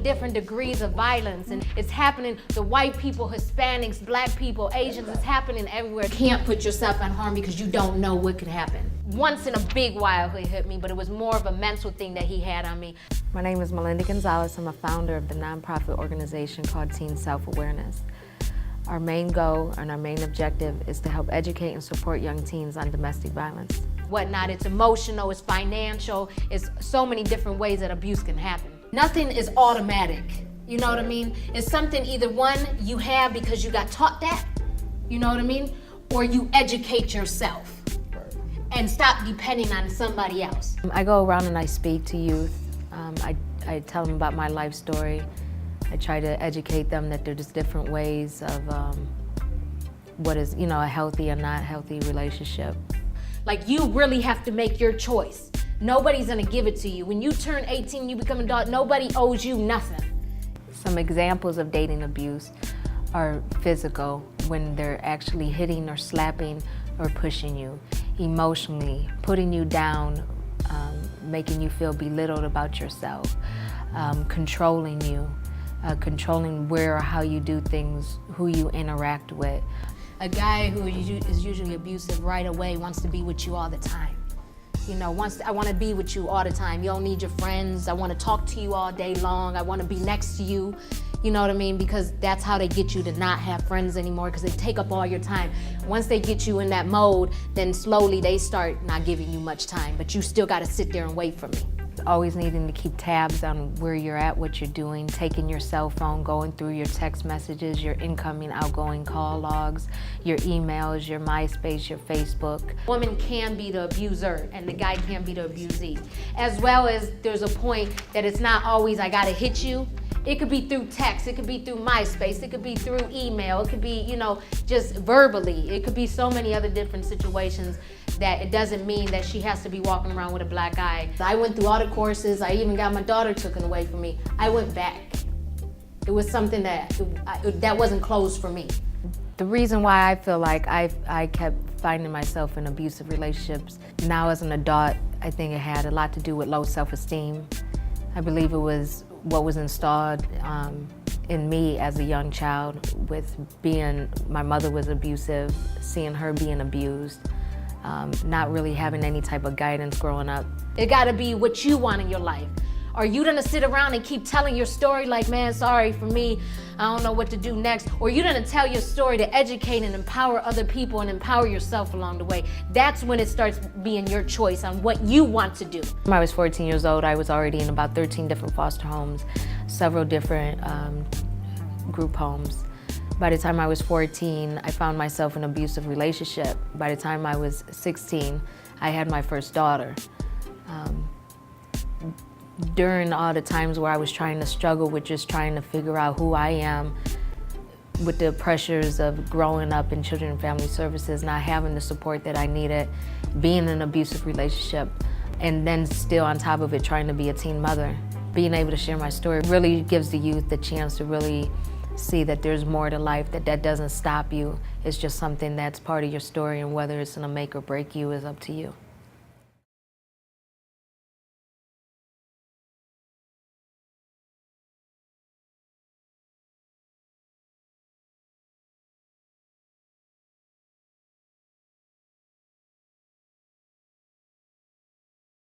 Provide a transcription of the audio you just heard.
different degrees of violence, and it's happening to white people, Hispanics, black people, Asians. It's happening everywhere. You can't put yourself in harm because you don't know what could happen. Once in a big while he hit me, but it was more of a mental thing that he had on me. My name is Melinda Gonzalez. I'm a founder of the nonprofit organization called Teen Self-Awareness. Our main goal and our main objective is to help educate and support young teens on domestic violence. Whatnot, it's emotional, it's financial, it's so many different ways that abuse can happen. Nothing is automatic, you know what I mean? It's something either one you have because you got taught that, you know what I mean? Or you educate yourself and stop depending on somebody else. I go around and I speak to youth. I tell them about my life story. I try to educate them that there's different ways of what is, a healthy and not healthy relationship. Like, you really have to make your choice. Nobody's gonna give it to you. When you turn 18, you become an adult, nobody owes you nothing. Some examples of dating abuse are physical, when they're actually hitting or slapping or pushing you. Emotionally, putting you down, making you feel belittled about yourself, controlling you, controlling where or how you do things, who you interact with. A guy who is usually abusive right away wants to be with you all the time. I want to be with you all the time. You don't need your friends. I want to talk to you all day long. I want to be next to you. You know what I mean? Because that's how they get you to not have friends anymore, because they take up all your time. Once they get you in that mode, then slowly they start not giving you much time, but you still got to sit there and wait for me. Always needing to keep tabs on where you're at, what you're doing, taking your cell phone, going through your text messages, your incoming, outgoing call logs, your emails, your MySpace, your Facebook. Woman can be the abuser and the guy can be the abusee. As well as there's a point that it's not always I gotta hit you. It could be through text, it could be through MySpace, it could be through email, it could be, just verbally. It could be so many other different situations that it doesn't mean that she has to be walking around with a black eye. I went through all the courses, I even got my daughter taken away from me. I went back. It was something that wasn't closed for me. The reason why I feel like I kept finding myself in abusive relationships now as an adult, I think it had a lot to do with low self-esteem. I believe it was what was installed in me as a young child with my mother was abusive, seeing her being abused, not really having any type of guidance growing up. It gotta be what you want in your life. Are you gonna sit around and keep telling your story like, man, sorry for me, I don't know what to do next? Or are you gonna tell your story to educate and empower other people and empower yourself along the way? That's when it starts being your choice on what you want to do. When I was 14 years old, I was already in about 13 different foster homes, several different group homes. By the time I was 14, I found myself in an abusive relationship. By the time I was 16, I had my first daughter. During all the times where I was trying to struggle with just trying to figure out who I am, with the pressures of growing up in children and family services, not having the support that I needed, being in an abusive relationship, and then still on top of it trying to be a teen mother. Being able to share my story really gives the youth the chance to really see that there's more to life, that doesn't stop you. It's just something that's part of your story, and whether it's gonna make or break you is up to you.